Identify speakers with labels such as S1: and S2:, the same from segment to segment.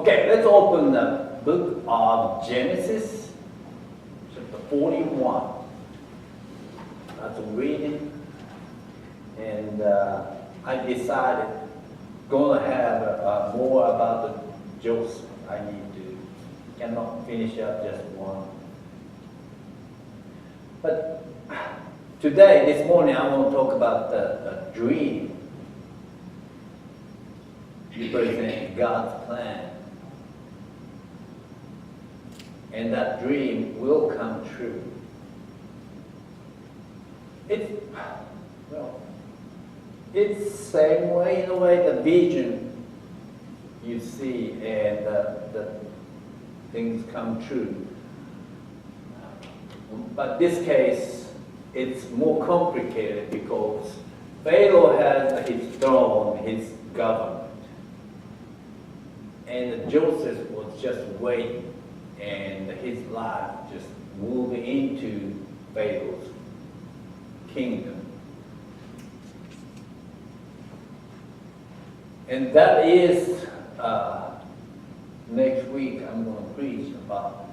S1: Okay, let's open the book of Genesis, chapter 41. That's reading. And I decided going to have more about the Joseph. Cannot finish up just one. But today, this morning, I want to talk about the dream representing God's plan. And that dream will come true. It's the same way, in a way, the vision you see and the things come true. But this case, it's more complicated because Pharaoh has his throne, his government. And Joseph was just waiting, and his life just moved into Pharaoh's kingdom. And that is, next week I'm going to preach about,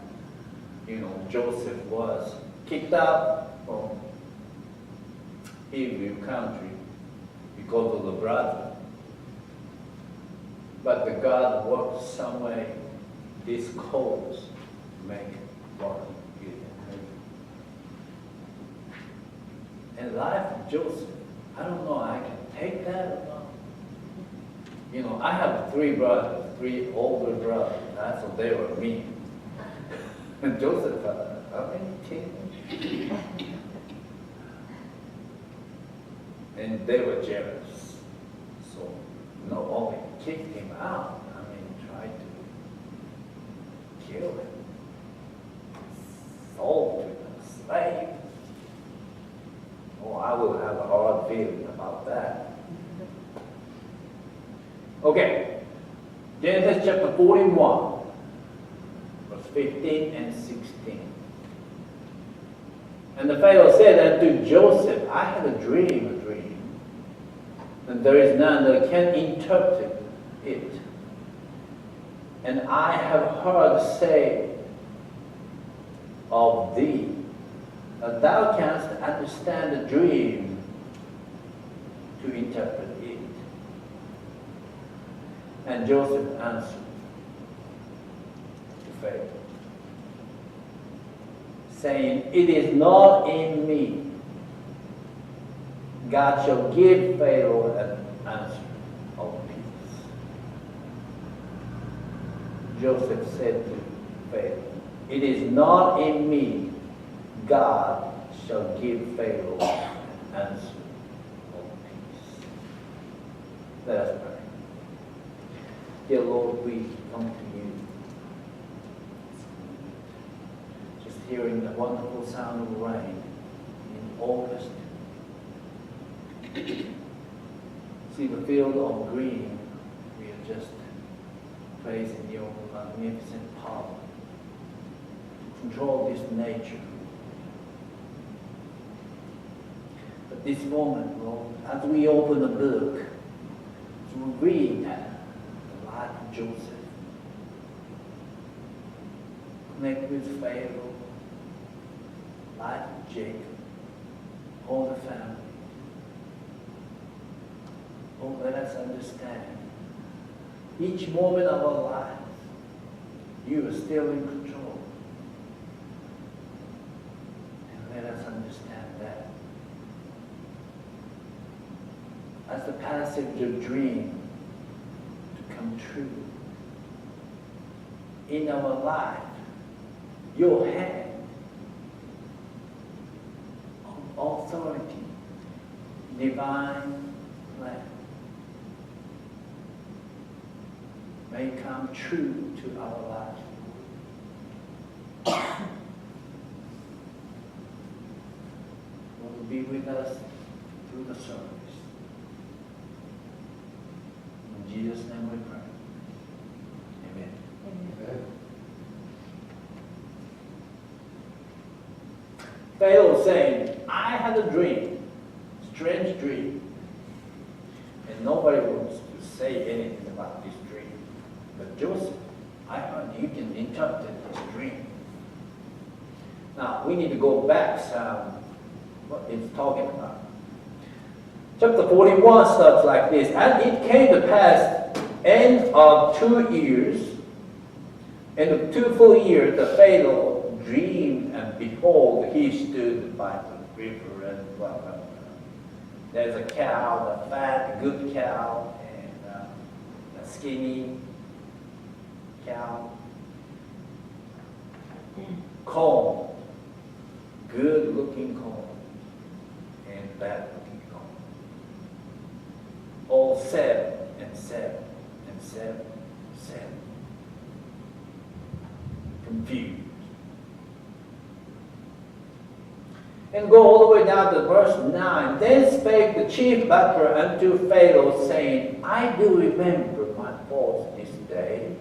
S1: Joseph was kicked out from Hebrew country because of the brother. But the God worked some way, this cause make what he did. And life of Joseph, I don't know, I can take that or not. I have three brothers, three older brothers. That's what they were me. And Joseph, how many kids? And they were jealous. So not only kicked him out, tried to kill him. Sold him as a slave. Oh, I will have a hard feeling about that. Okay, Genesis chapter 41, verse 15 and 16. And the Pharaoh said unto Joseph, I had a dream, and there is none that can interpret it. And I have heard say of thee, that thou canst understand the dream to interpret it. And Joseph answered to Pharaoh, saying, It is not in me. God shall give Pharaoh an answer of peace. Joseph said to Pharaoh, It is not in me. God shall give Pharaoh an answer of peace. Let us pray. Dear Lord, we come to you. Just hearing the wonderful sound of rain in August. See the field of green. We are just praising your magnificent power to control this nature. But this moment, Lord, as we open the book, to read the life of Joseph, connect with Pharaoh, life of Jacob, all the family. Oh, let us understand. Each moment of our lives, you are still in control. And let us understand that. As the passage of dream to come true. In our life, your hand of authority, divine plan, may come true to our lives. Lord, be with us through the service. In Jesus' name we pray. Amen. Amen. Pharaoh saying, I had a dream, strange dream. And nobody wants to say anything about this dream. But Joseph you can interpret this dream. Now, we need to go back some, what it's talking about. Chapter 41 starts like this. And it came to pass, end of 2 years, and of 2 full years, the Pharaoh dreamed, and behold, he stood by the river, and blah, blah, blah. There's a cow, the fat, good cow, and a skinny cow. Corn, good-looking corn, and bad-looking corn. All 7 and 7 and 7, 7. Confused. And go all the way down to verse 9. Then spake the chief butler unto Pharaoh, saying, I do remember my faults this day.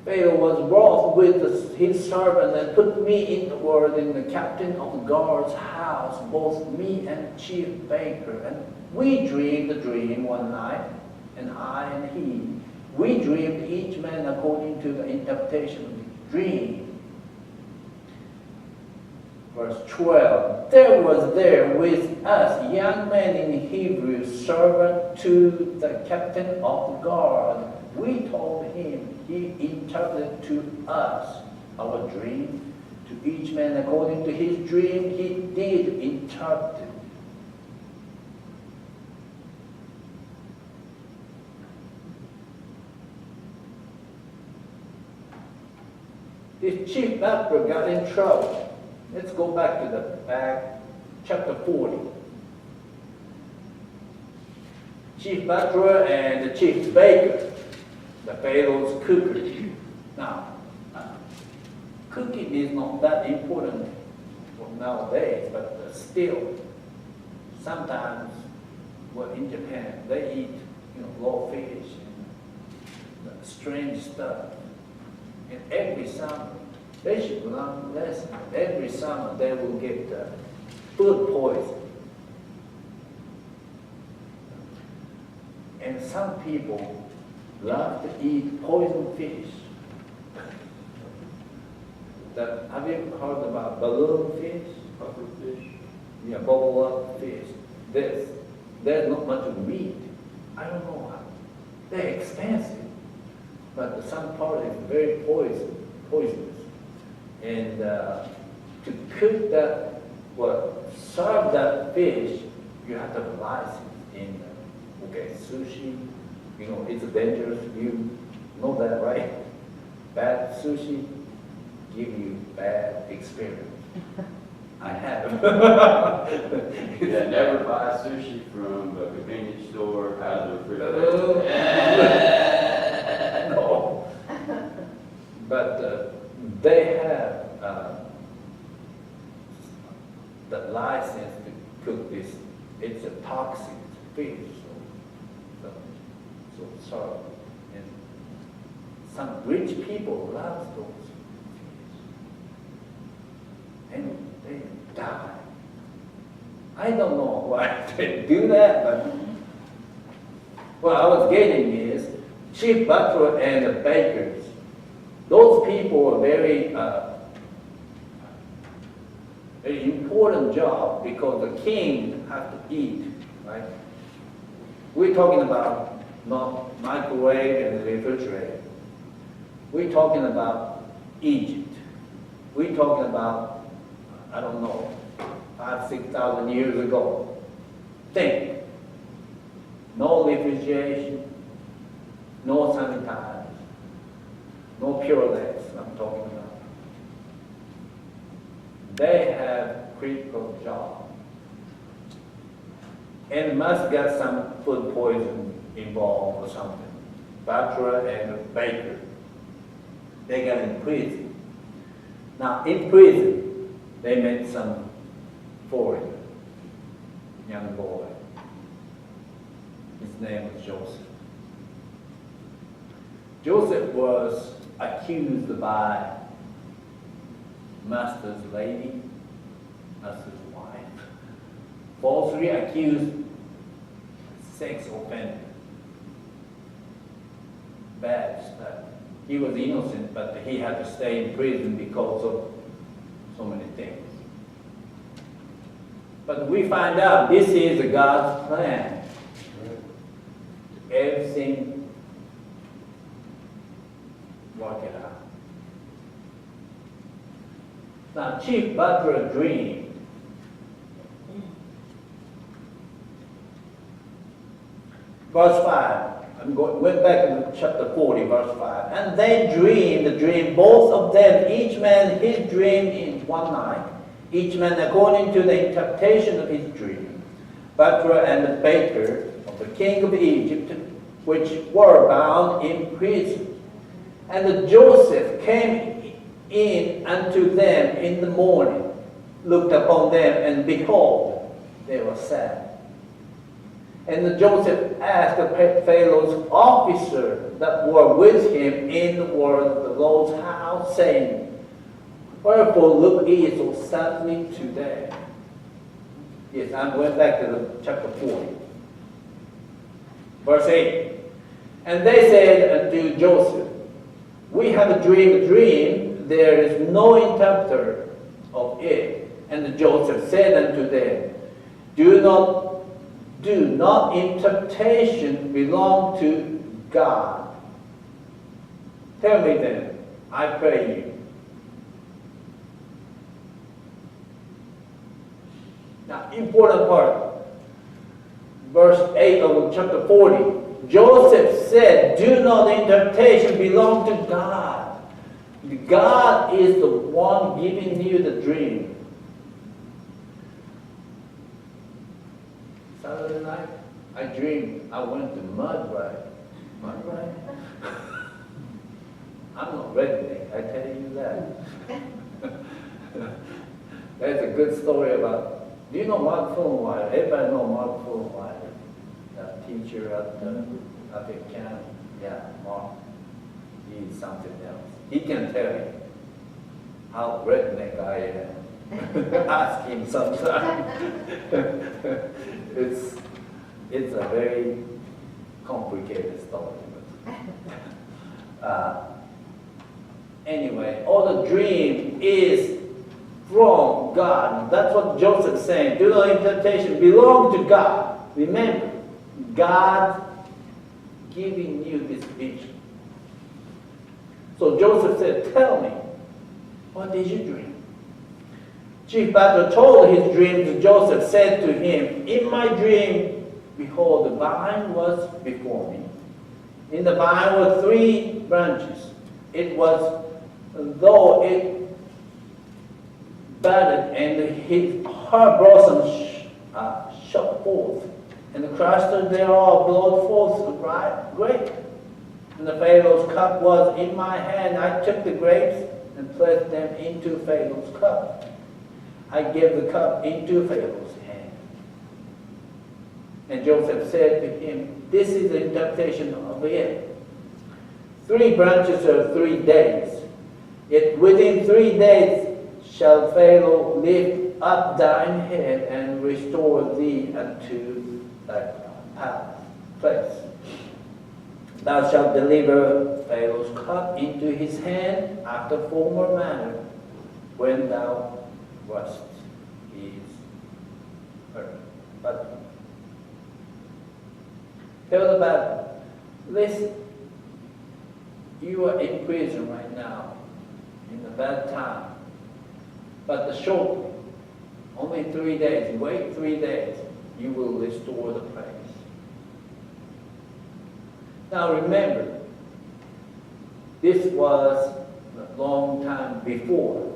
S1: Pharaoh was wroth with his servant and put me in the word in the captain of the guard's house, both me and chief baker. And we dreamed the dream one night, and I and he. We dreamed each man according to the interpretation of the dream. Verse 12. There was there with us young man in Hebrew, servant to the captain of the guard. We told him, he interpreted to us our dream. To each man according to his dream, he did interpret. This chief butler got in trouble. Let's go back to the chapter 40. Chief butler and the chief baker, the Pharaoh's cookery. Now, cooking is not that important nowadays, but still, sometimes, well, in Japan, they eat, raw fish and strange stuff. And every summer, they should learn a lesson. Every summer, they will get food poisoning. And some people love to eat poison fish. Have you ever heard about balloon fish? Puffer fish? Yeah, bubble up fish. There's not much of meat. I don't know how. They're expensive. But some part is very poisonous. And to cook that, serve that fish, you have to have a license in, sushi. It's dangerous. You know that, right? Bad sushi give you bad experience. I have.
S2: Yeah, never buy sushi from a convenience store out of the refrigerator.
S1: No. But they have the license to cook this. It's a toxic fish, so sorry. And some rich people love those fish, and they die. I don't know why they do that, but what I was getting is chief butler and the bakers. Those people are very important job because the king has to eat, right? We're talking about not microwave and refrigerator. We're talking about Egypt. We're talking about, I don't know, 5,000-6,000 years ago. Think. No refrigeration, no sanitizer, no Purelax, I'm talking about. They have critical job. And must get some food poison involved or something. Butler and baker. They got in prison. Now in prison, they met some foreigner, young boy. His name was Joseph. Joseph was accused by master's lady, master's wife, falsely accused sex offender. Bad stuff. He was innocent, but he had to stay in prison because of so many things. But we find out this is God's plan. Everything work it out. Now, Chief Butler dreamed. Verse 5. Went back to chapter 40, verse 5. And they dreamed the dream, both of them, each man his dream in one night, each man according to the interpretation of his dream. Butler and the baker of the king of Egypt, which were bound in prison. And Joseph came in unto them in the morning, looked upon them, and behold, they were sad. And Joseph asked the Pharaoh's officers that were with him in the word of the Lord's house, saying, Wherefore look ye so sadly today? Yes, I'm going back to the chapter 40. Verse 8. And they said unto Joseph, We have dreamed a dream, there is no interpreter of it. And Joseph said unto them, Do not interpretation belong to God? Tell me then, I pray you. Now, important part. Verse 8 of chapter 40. Joseph said, Do not interpretation belong to God. God is the one giving you the dream. Saturday night, I dreamed I went to mud ride. Mud ride? I'm not redneck, I tell you that. That's a good story about, do you know Mark Fullenweiler? Everybody know Mark Fullenweiler, that teacher at the camp. Yeah, Mark. He's something else. He can tell you how redneck I am. Ask him sometime. It's a very complicated story. Anyway, all the dream is from God. That's what Joseph's saying. Do not interpretation belong to God. Remember, God giving you this vision. So Joseph said, Tell me, what did you dream? Chief Butler told his dream to Joseph, said to him, In my dream, behold, the vine was before me. In the vine were 3 branches. It was though it budded, and her blossoms shot forth, and the cluster thereof blowed forth the grape. And the Pharaoh's cup was in my hand. I took the grapes and placed them into Pharaoh's cup. I gave the cup into Pharaoh's hand. And Joseph said to him, This is the interpretation of it. 3 branches are 3 days. Yet within 3 days shall Pharaoh lift up thine head and restore thee unto thy place. Thou shalt deliver Pharaoh's cup into his hand after former manner, when thou wast his hurt. But tell the Bible, listen, you are in prison right now, in a bad time. But shortly, only 3 days, wait 3 days, you will restore the place. Now remember, this was a long time before.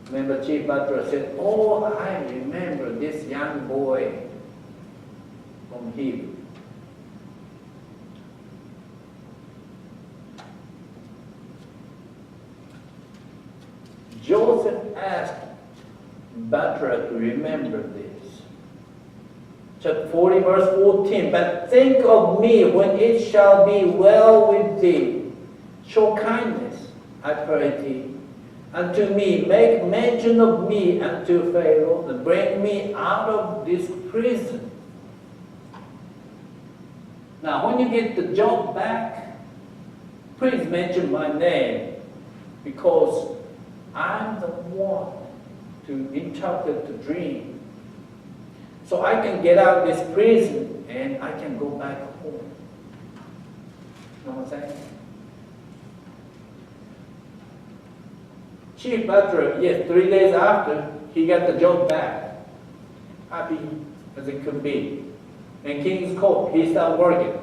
S1: Remember, Chief Butler said, Oh, I remember this young boy from Hebrew. Joseph asked Butler to remember this. Chapter 40, verse 14. But think of me when it shall be well with thee. Show kindness, I pray thee, unto me. Make mention of me unto Pharaoh, and bring me out of this prison. Now, when you get the job back, please mention my name, because I'm the one to interpret the dream. So I can get out of this prison and I can go back home. You know what I'm saying? Chief Butler, yes, 3 days after, he got the job back. Happy as it could be. In King's Court, he started working.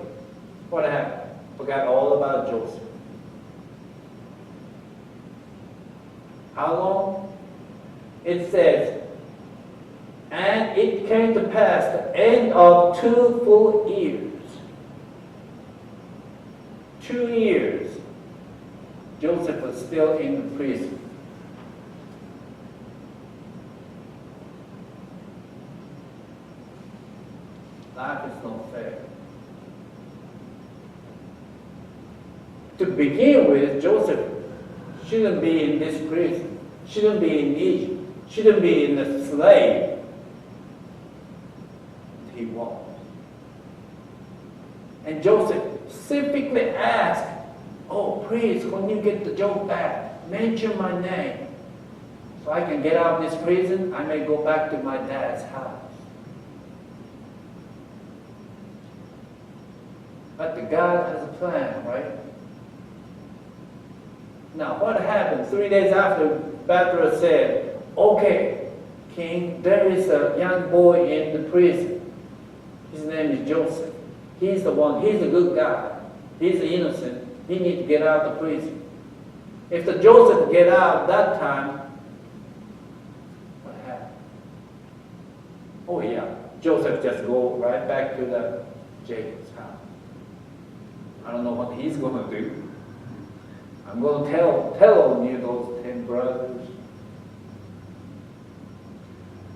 S1: What happened? Forgot all about Joseph. How long? It says, and it came to pass the end of 2 full years. 2 years. Joseph was still in the prison. Life is not fair. To begin with, Joseph shouldn't be in this prison, shouldn't be in Egypt, shouldn't be in the slave. He was. And Joseph specifically asked, oh, please, when you get the job back, mention my name. So I can get out of this prison, I may go back to my dad's house. But the God has a plan, right? Now, what happened? 3 days after, Bethel said, okay, King, there is a young boy in the prison. His name is Joseph. He's the one, he's a good guy. He's innocent. He needs to get out of the prison. If the Joseph get out that time, what happened? Oh yeah, Joseph just go right back to the Jacob's house. I don't know what he's going to do. I'm going to tell you those 10 brothers.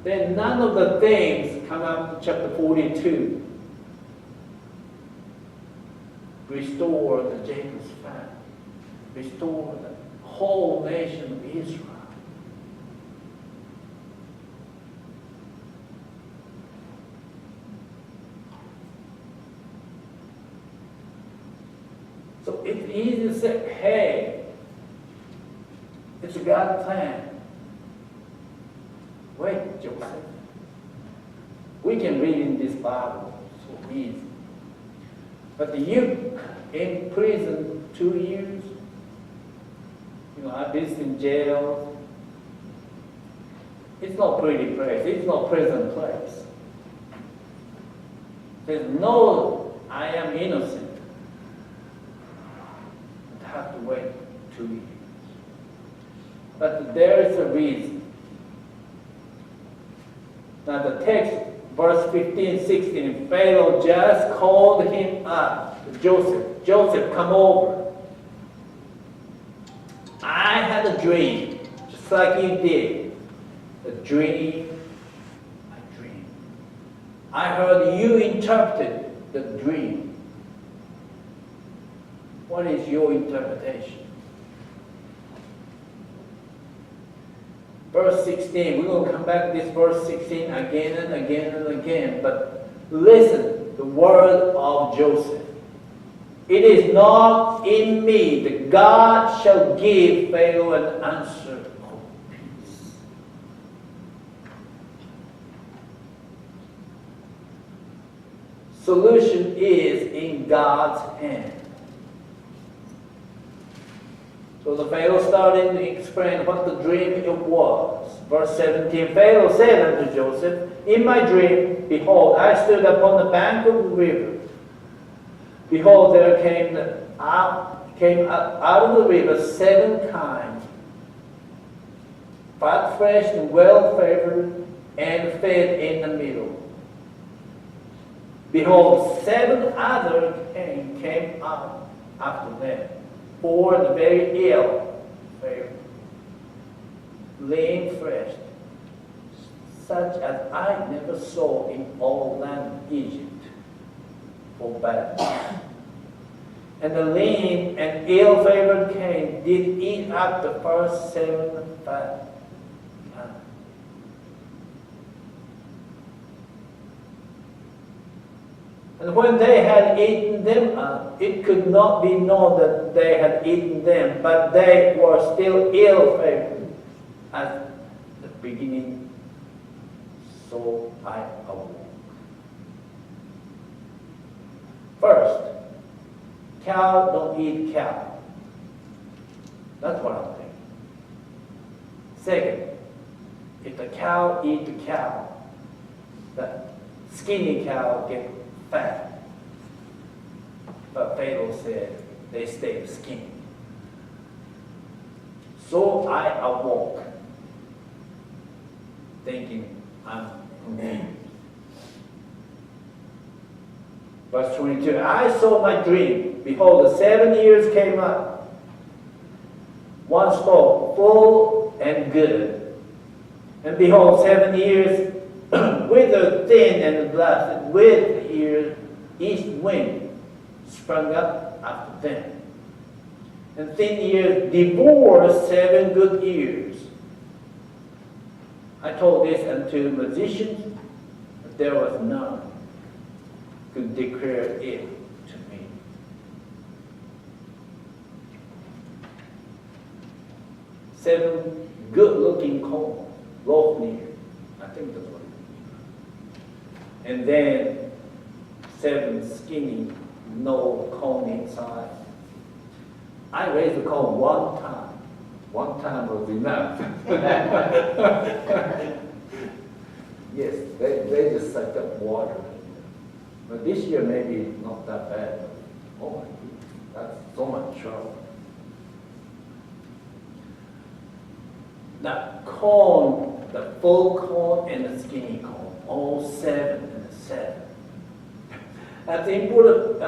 S1: Then none of the things come up to chapter 42. Restore the Jacob's family. Restore the whole nation of Israel. So it's easy to say, hey, it's a God plan. Wait, Joseph. We can read in this Bible so easy. But you in prison 2 years, I've been in jail. It's not a pretty place. It's not a pleasant place. There's no, I am innocent. Have to wait 2 years. But there is a reason. Now the text, verse 15, 16, Pharaoh just called him up, Joseph. Joseph, come over. I had a dream, just like you did. The dream, I dreamed. I heard you interpreted the dream. What is your interpretation? Verse 16, we're going to come back to this verse 16 again and again and again. But listen, the word of Joseph. It is not in me that God shall give Pharaoh an answer of peace. Solution is in God's hand. So the Pharaoh started to explain what the dream it was. Verse 17, Pharaoh said unto Joseph, in my dream, behold, I stood upon the bank of the river. Behold, there came out of the river 7 kinds, fat, fresh, and well-favored, and fed in the middle. Behold, 7 others came out after them. 4 the very ill, lean, fresh, such as I never saw in all land of Egypt, or bad. And the lean and ill-favored did eat up the first 7 fat. And when they had eaten them up, it could not be known that they had eaten them, but they were still ill-favored at the beginning. So I awoke. First, cow don't eat cow. That's what I'm thinking. Second, if the cow eat the cow, the skinny cow get fat. But Pharaoh said they stay skinny. So I awoke, thinking I'm confused. Verse 22, I saw my dream. Behold, the 7 years came up. One spoke, full and good. And behold, 7 years withered, thin, and blasted, with the east wind sprung up after them. And thin years devoured 7 good years. I told this unto magicians, but there was none could declare it to me. Seven good-looking corn, near. I think that's what it is. And then 7 skinny, no corn inside. I raised the corn one time. One time was enough. Yes, they just sucked up water. But this year maybe not that bad. Oh my goodness, that's so much trouble. Now corn, the full corn and the skinny corn, all 7 and 7. That's important.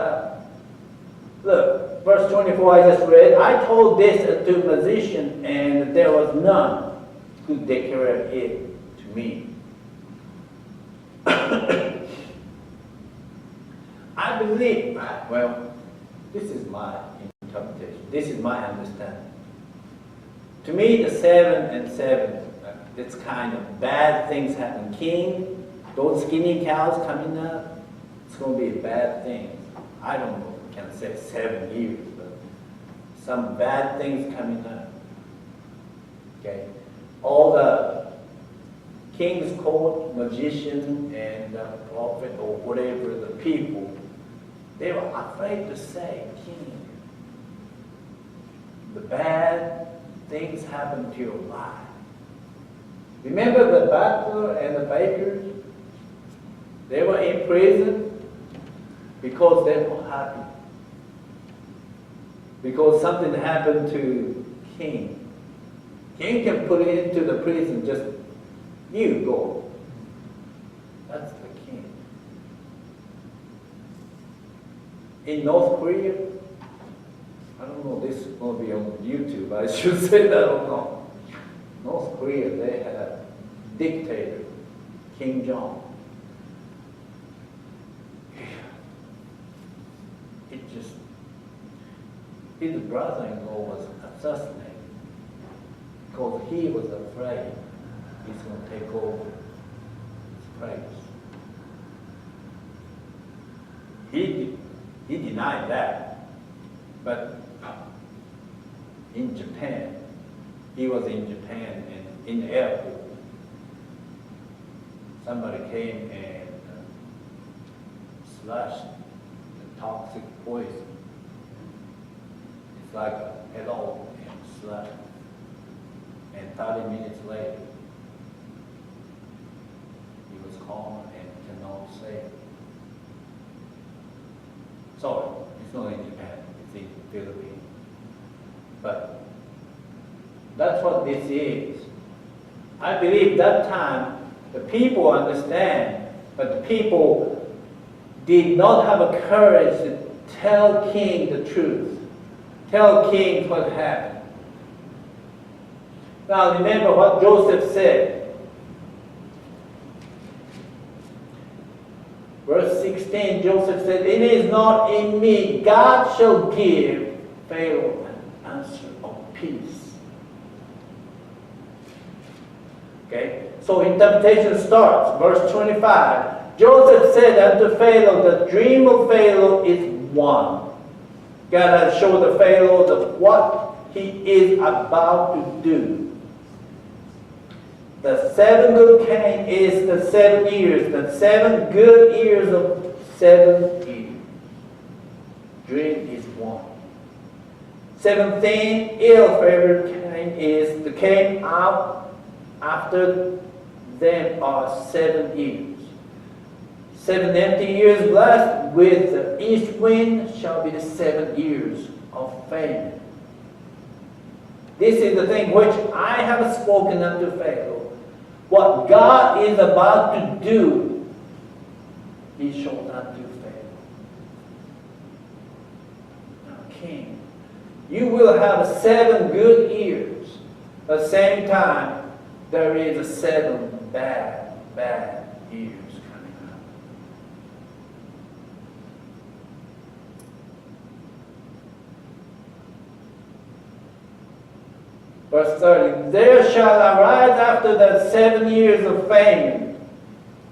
S1: Look, verse 24 I just read. I told this to a magician, and there was none who declared it to me. I believe, well, this is my interpretation. This is my understanding. To me, the 7 and 7, it's kind of bad things happen. King, those skinny cows coming up, it's going to be a bad thing. I don't know, I can say 7 years, but some bad things coming up. Okay? All the king's court, magician, and prophet, or whatever, the people, they were afraid to say, King, the bad things happen to your life. Remember the butler and the bakers? They were in prison because they were happy. Because something happened to king. King can put it into the prison, just you go. That's the king. In North Korea, I don't know, this is going to be on YouTube, I should say that or not. North Korea, they had a dictator, Kim Jong. It just, his brother-in-law was assassinated because he was afraid he's going to take over his place. He denied that, but in Japan, he was in Japan and in the airport, somebody came and slashed the toxic poison. It's like a head-on and slashed. And 30 minutes later, he was calm and cannot say. Sorry, it's not in Japan, it's in the Philippines. But that's what this is. I believe that time the people understand, but the people did not have a courage to tell King the truth. Tell King what happened. Now remember what Joseph said. Verse 16, Joseph said, "It is not in me. God shall give Pharaoh an answer of peace." Okay, so interpretation starts. Verse 25, Joseph said unto Pharaoh, the dream of Pharaoh is one. God has shown the Pharaoh what he is about to do. The 7 good came is the 7 years, the 7 good years of 7 years. Dream is one. 17 ill favored came out after them are 7 years. 7 empty years blessed with the east wind shall be the 7 years of famine. This is the thing which I have spoken unto Pharaoh. What God is about to do, he shall not do Pharaoh. Now, king, you will have 7 good years. At the same time, there is a 7 bad years coming up. Verse 30, there shall arise after the 7 years of famine.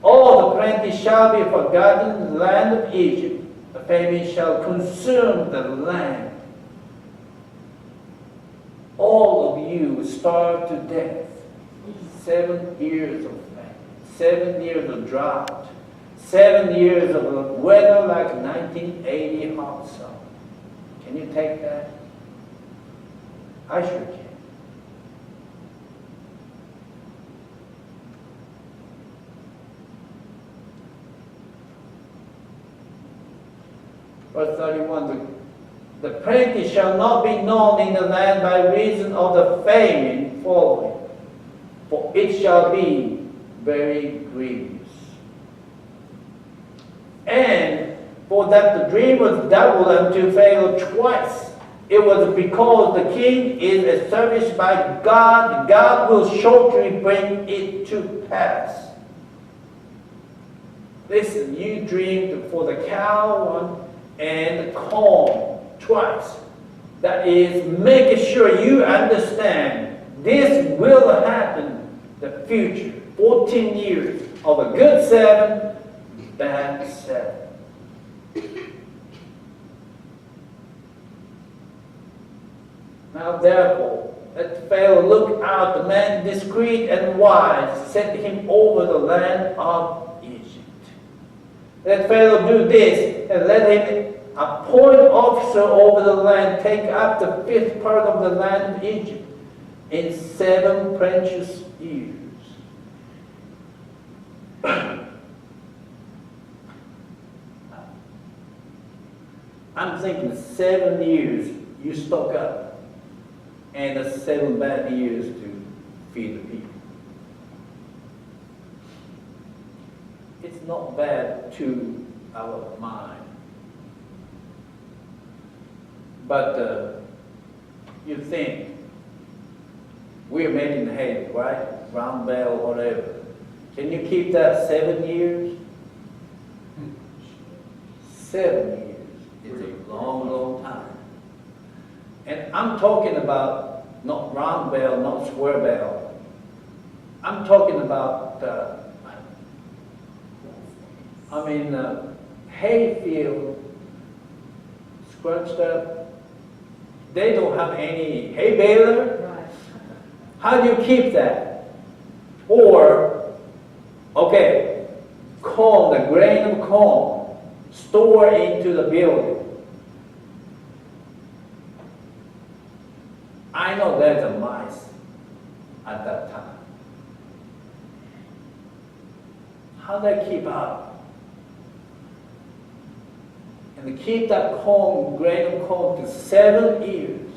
S1: All the plenty shall be forgotten in the land of Egypt. The famine shall consume the land. All of you will starve to death. 7 years of famine, 7 years of drought, 7 years of weather like 1980 hot summer. Can you take that? I sure can. Verse 31, the plenty shall not be known in the land by reason of the famine following, for it shall be very grievous. And for that the dream was doubled unto Pharaoh twice, it was because the king is established by God. God will shortly bring it to pass. Listen, you dreamed for the cow one and the corn twice. That is making sure you understand this will happen the future. 14 years of a good 7, bad 7. Now therefore, let Pharaoh look out, the man discreet and wise, set him over the land of Egypt. Let Pharaoh do this, and let him appoint officer over the land, take up the 5th part of the land of Egypt in 7 precious years. I'm thinking 7 years you stock up, and the 7 bad years to feed the people. It's not bad to our mind. But you think we're making the hay, right? Brown bell, whatever. Can you keep that 7 years? 7 years is a long, long time. And I'm talking about not round bell, not square bell. I'm talking about, hay field, scrunched up. They don't have any hay baler.
S3: Right.
S1: How do you keep that? Or, okay, corn, the grain of corn, store into the building. I know there's a mice at that time. How do they keep out? And to keep that corn, grain of corn to 7 years.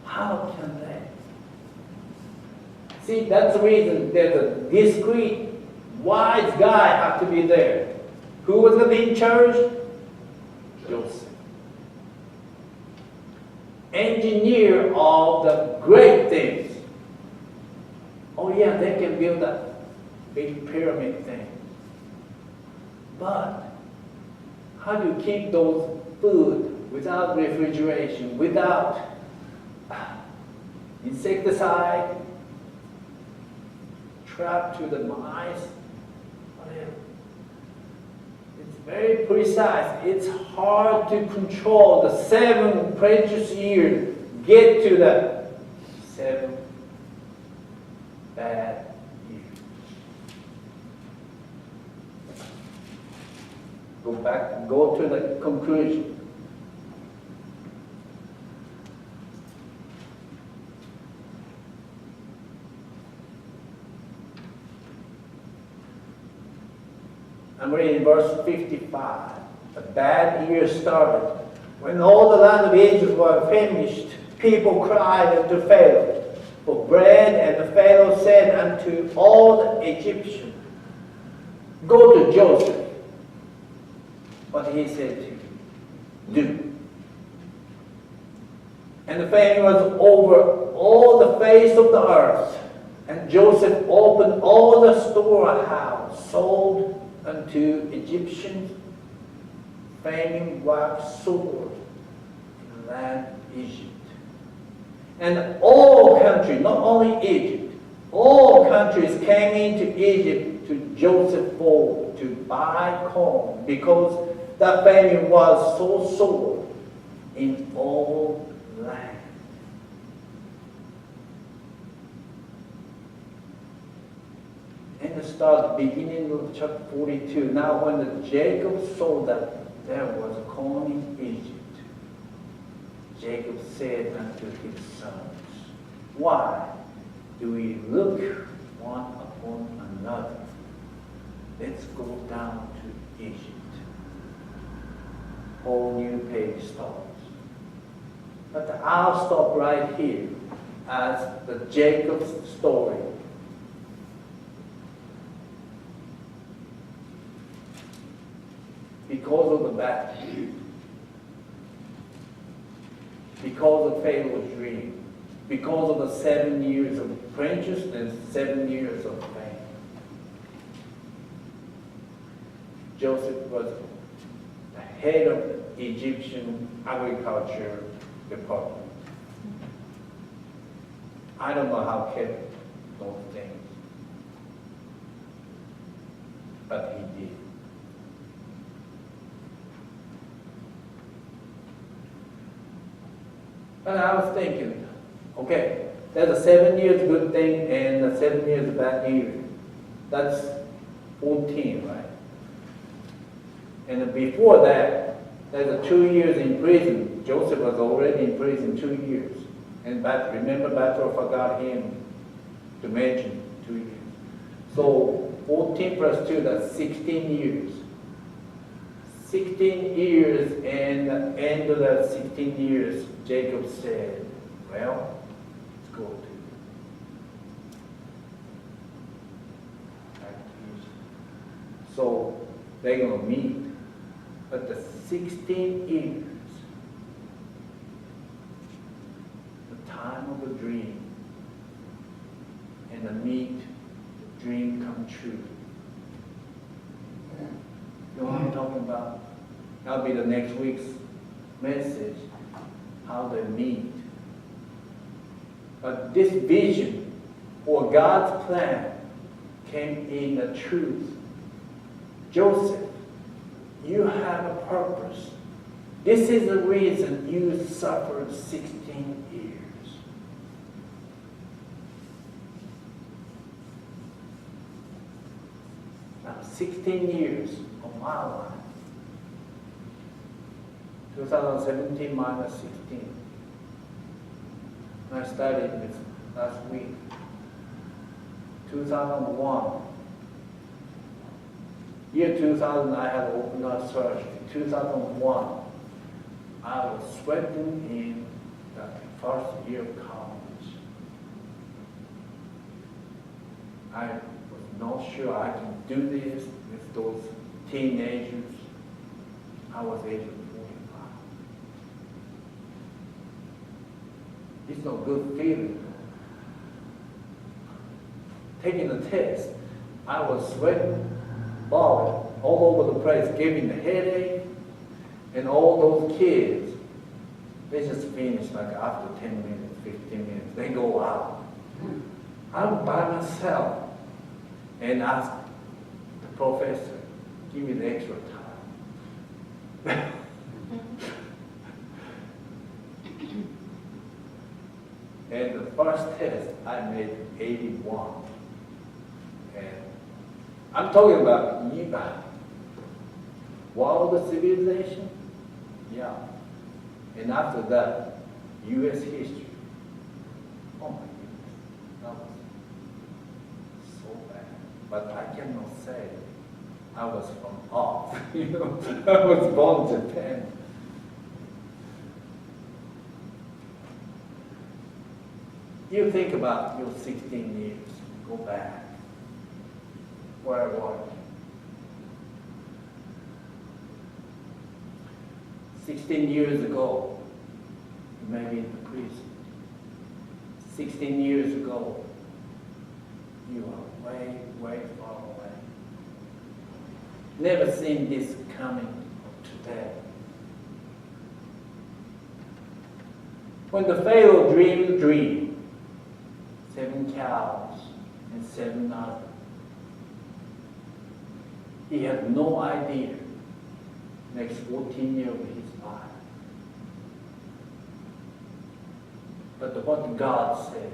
S1: How can they? See, that's the reason there's a discreet, wise guy have to be there. Who was going to be in charge? Joseph. Engineer of the great things. Oh yeah, they can build that big pyramid thing. But how do you keep those food without refrigeration, without insecticide, trapped to the mice? It's very precise. It's hard to control the 7 precious years. Get to the 7 bad years. Go to the conclusion. I'm reading verse 55. The bad year started. When all the land of Egypt were famished, people cried unto Pharaoh for bread, and the Pharaoh said unto all the Egyptians, Go to Joseph. What he said to you, do. And the famine was over all the face of the earth, and Joseph opened all the storehouse, sold unto Egyptians. Famine waxed sore in the land of Egypt. And all countries, not only Egypt, all countries came into Egypt to Joseph for to buy corn, because the famine was so sore in all land. And it starts beginning of chapter 42. Now when Jacob saw that there was corn in Egypt, Jacob said unto his sons, Why do we look one upon another? Let's go down to Egypt. Whole new page starts. But I'll stop right here as the Jacob's story. Because of the bad, because of Pharaoh's dream, because of the 7 years of apprenticeship and 7 years of pain, Joseph was the head of the Egyptian agriculture department. I don't know how he kept those things, but he did. And I was thinking, okay, there's a 7 years good thing and a 7 years bad year. That's 14, right? And before that, there's a 2 years in prison. Joseph was already in prison 2 years. And remember, Pharaoh forgot him to mention 2 years. So 14 plus 2, that's 16 years. 16 years, and at the end of that 16 years, Jacob said, well, let's go to Egypt. So they're going to meet. But the 16 years, the time of the dream, and the meet, the dream come true. You know what I'm talking about? That'll be the next week's message, how they meet. But this vision, or God's plan, came in the truth. Joseph, you have a purpose. This is the reason you suffered 16 years. Now, 16 years of my life. 2017 minus 16. I studied this last week. 2001. Year 2000, I had opened heart surgery. 2001, I was sweating in the first year of college. I was not sure I could do this with those teenagers. I was age of 45. It's no good feeling. Taking the test, I was sweating, bawling all over the place, giving the headache, and all those kids, they just finish like after 10 minutes, 15 minutes, they go out. I'm by myself, and ask the professor, give me the extra time. And the first test, I made 81. And I'm talking about world civilization, yeah. And after that, U.S. history. Oh my goodness, that was so bad. But I cannot say I was from off, you know. I was born in Japan. You think about your 16 years, go back. Where was you? 16 years ago, you may be in the prison. 16 years ago, you are way, way far away. Never seen this coming today. When the Pharaoh dreamed a dream, 7 cows and 7 others, he had no idea next 14 years of his life. But what God said,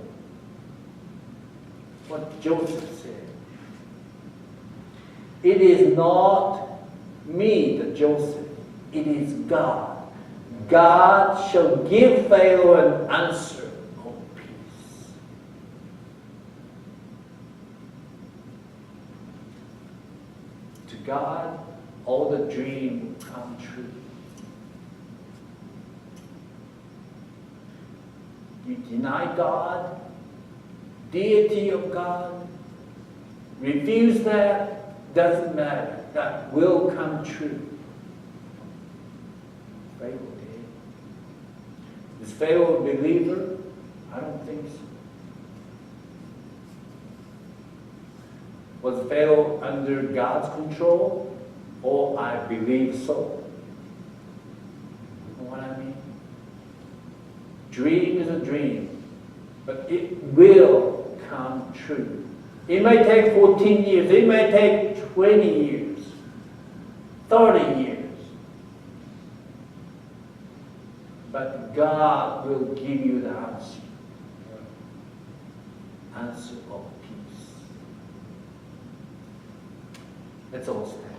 S1: what Joseph said, it is not me, the Joseph, it is God. God shall give Pharaoh an answer of peace. To God, all the dream will come true. You deny God, deity of God, refuse that, doesn't matter. That will come true. Pharaoh did. Is Pharaoh a believer? I don't think so. Was Pharaoh under God's control? Oh, I believe so. You know what I mean? Dream is a dream, but it will come true. It may take 14 years, it may take 20 years, 30 years. But God will give you the answer. Answer of peace. Let's all stand.